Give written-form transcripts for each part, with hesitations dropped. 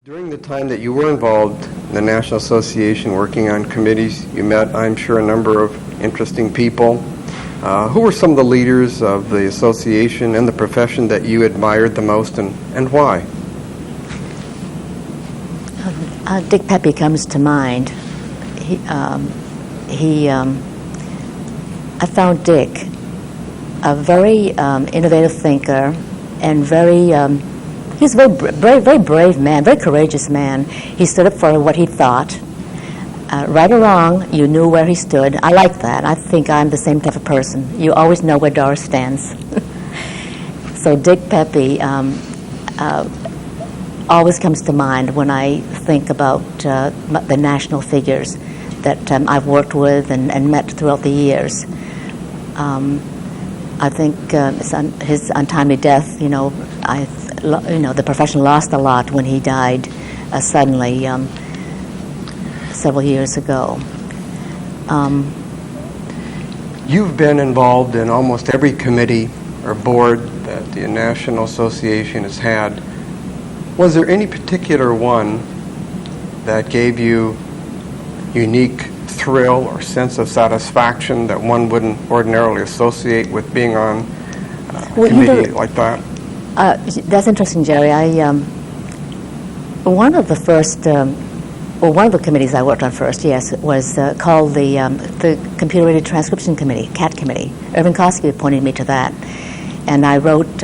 During the time that you were involved in the National Association working on committees, you met, I'm sure, a number of interesting people. Who were some of the leaders of the association and the profession that you admired the most, and why? Dick Pepe comes to mind. I found Dick a very innovative thinker and he's a very brave man, very courageous man. He stood up for what he thought. Right or wrong, you knew where he stood. I like that. I think I'm the same type of person. You always know where Doris stands. So Dick Pepe always comes to mind when I think about the national figures that I've worked with and met throughout the years. I think his untimely death, the profession lost a lot when he died suddenly several years ago. You've been involved in almost every committee or board that the National Association has had. Was there any particular one that gave you unique thrill or sense of satisfaction that one wouldn't ordinarily associate with being on a committee like that? That's interesting, Jerry. One of the committees I worked on first, yes, was called the Computer-Aided Transcription Committee, CAT Committee. Irvin Kosky appointed me to that, and I wrote.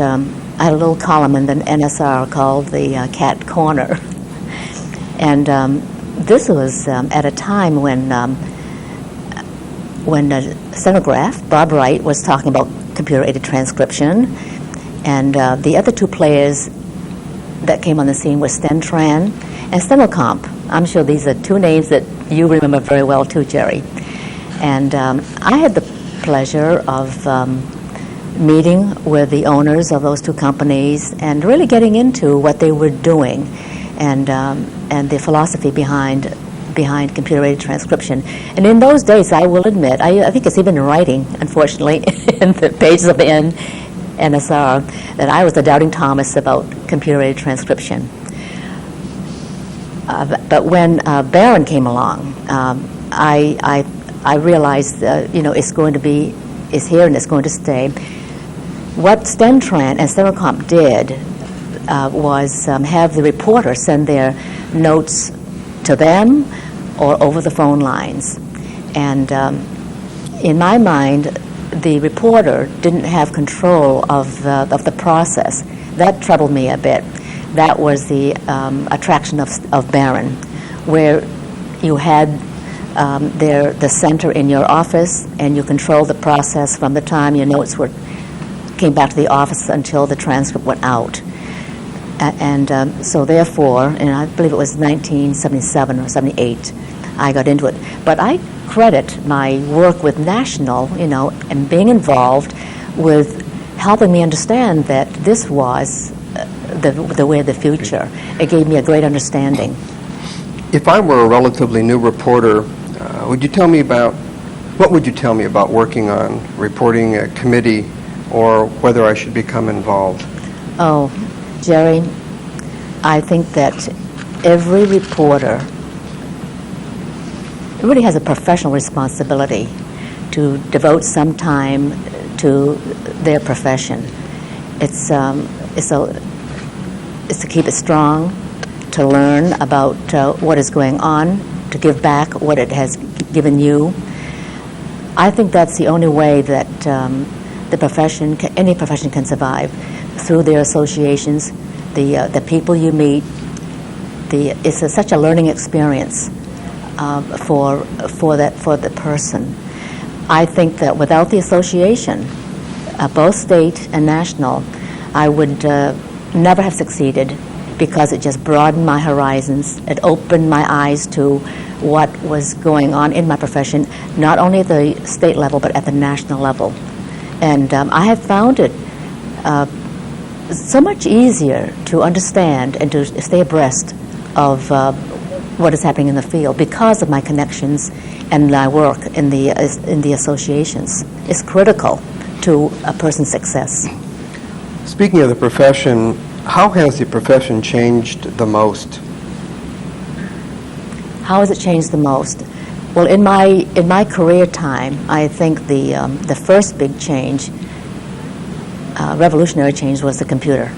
I had a little column in the NSR called the Cat Corner, and this was at a time when stenograph Bob Wright was talking about computer-aided transcription, and the other two players that came on the scene were Stentran and Stenocomp. I'm sure these are two names that you remember very well too, Jerry. And I had the pleasure of meeting with the owners of those two companies and really getting into what they were doing and the philosophy behind computer-aided transcription. And in those days, I will admit, I think it's even in writing, unfortunately, in the pages of the NSR, that I was a doubting Thomas about computer-aided transcription. But when Barron came along, I realized, it's here and it's going to stay. What Stentran and Stenocomp did was have the reporter send their notes to them or over the phone lines. And in my mind, the reporter didn't have control of the process. That troubled me a bit. That was the attraction of Barron, where you had the center in your office and you controlled the process from the time your notes came back to the office until the transcript went out. So therefore, and I believe it was 1977 or 78, I got into it. But I credit my work with National, and being involved with helping me understand that this was the way of the future. It gave me a great understanding. If I were a relatively new reporter, what would you tell me about working on reporting a committee, or whether I should become involved? Oh, Jerry, I think that every reporter really has a professional responsibility to devote some time to their profession. It's to keep it strong, to learn about what is going on, to give back what it has given you. I think that's the only way that any profession can survive, through their associations, the people you meet. It's such a learning experience for the person. I think that without the association, both state and national, I would never have succeeded, because it just broadened my horizons. It opened my eyes to what was going on in my profession, not only at the state level, but at the national level. And I have found it so much easier to understand and to stay abreast of what is happening in the field because of my connections and my work in the associations. It's critical to a person's success. Speaking of the profession, how has the profession changed the most How has it changed the most? Well, in my career time, I think the first big change, revolutionary change, was the computer.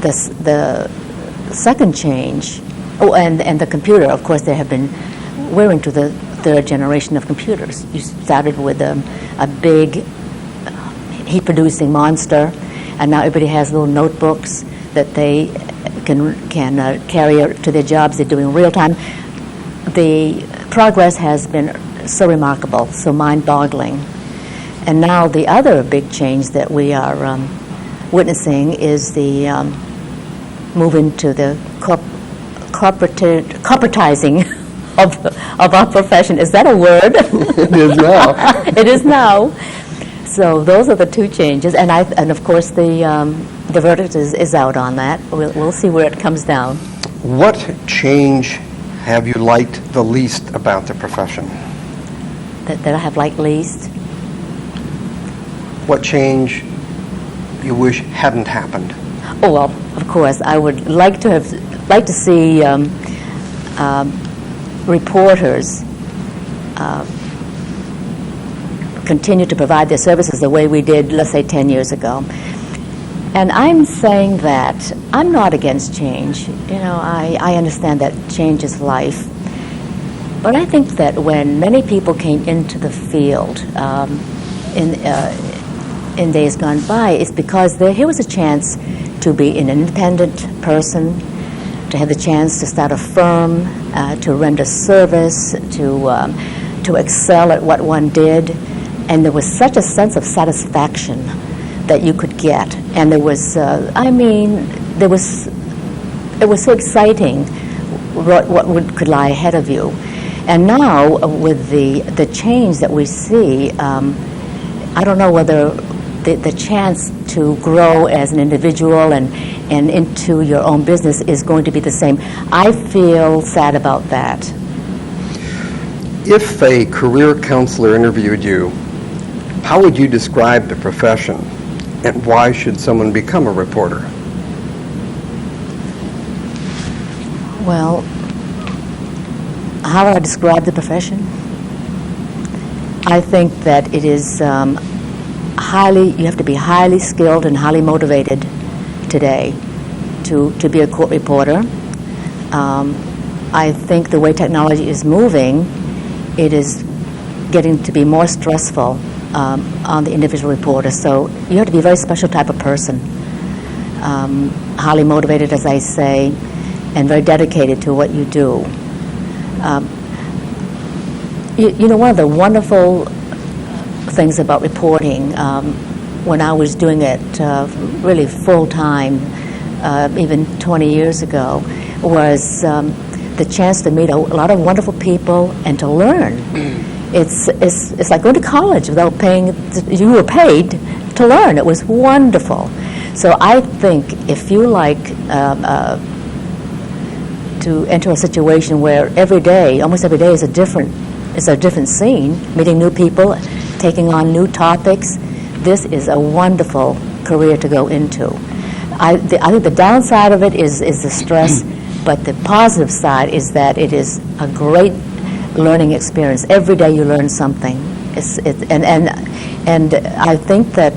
The second change, and the computer, of course, we're into the third generation of computers. You started with a big heat-producing monster, and now everybody has little notebooks that they can carry to their jobs. They're doing real time. The progress has been so remarkable, so mind-boggling. And now the other big change that we are witnessing is the move into the corporatizing of our profession. Is that a word? It is now. It is now. So those are the two changes, and of course the verdict is out on that. We'll see where it comes down. What change have you liked the least about the profession? That I have liked least? What change you wish hadn't happened? Oh, well, of course, I would like to see reporters continue to provide their services the way we did, let's say, 10 years ago. And I'm saying that I'm not against change. You know, I understand that change is life. But I think that when many people came into the field in days gone by, it's because here was a chance to be an independent person, to have the chance to start a firm, to render service, to excel at what one did. And there was such a sense of satisfaction that you could get. And there was, it was so exciting what could lie ahead of you. And now, with the change that we see, I don't know whether the chance to grow as an individual and into your own business is going to be the same. I feel sad about that. If a career counselor interviewed you, how would you describe the profession, and why should someone become a reporter? Well, how would I describe the profession? I think that it is you have to be highly skilled and highly motivated today to be a court reporter. I think the way technology is moving, it is getting to be more stressful on the individual reporter. So you have to be a very special type of person, highly motivated, as I say, and very dedicated to what you do. You know, one of the wonderful things about reporting, when I was doing it really full-time, even 20 years ago, was the chance to meet a lot of wonderful people and to learn. It's like going to college without paying. You were paid to learn. It was wonderful. So I think if you like to enter a situation where almost every day is a different scene, meeting new people, taking on new topics, this is a wonderful career to go into. I think the downside of it is the stress, but the positive side is that it is a great learning experience. Every day you learn something. And I think that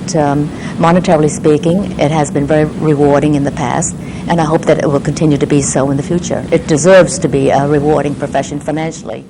monetarily speaking, it has been very rewarding in the past, and I hope that it will continue to be so in the future. It deserves to be a rewarding profession financially.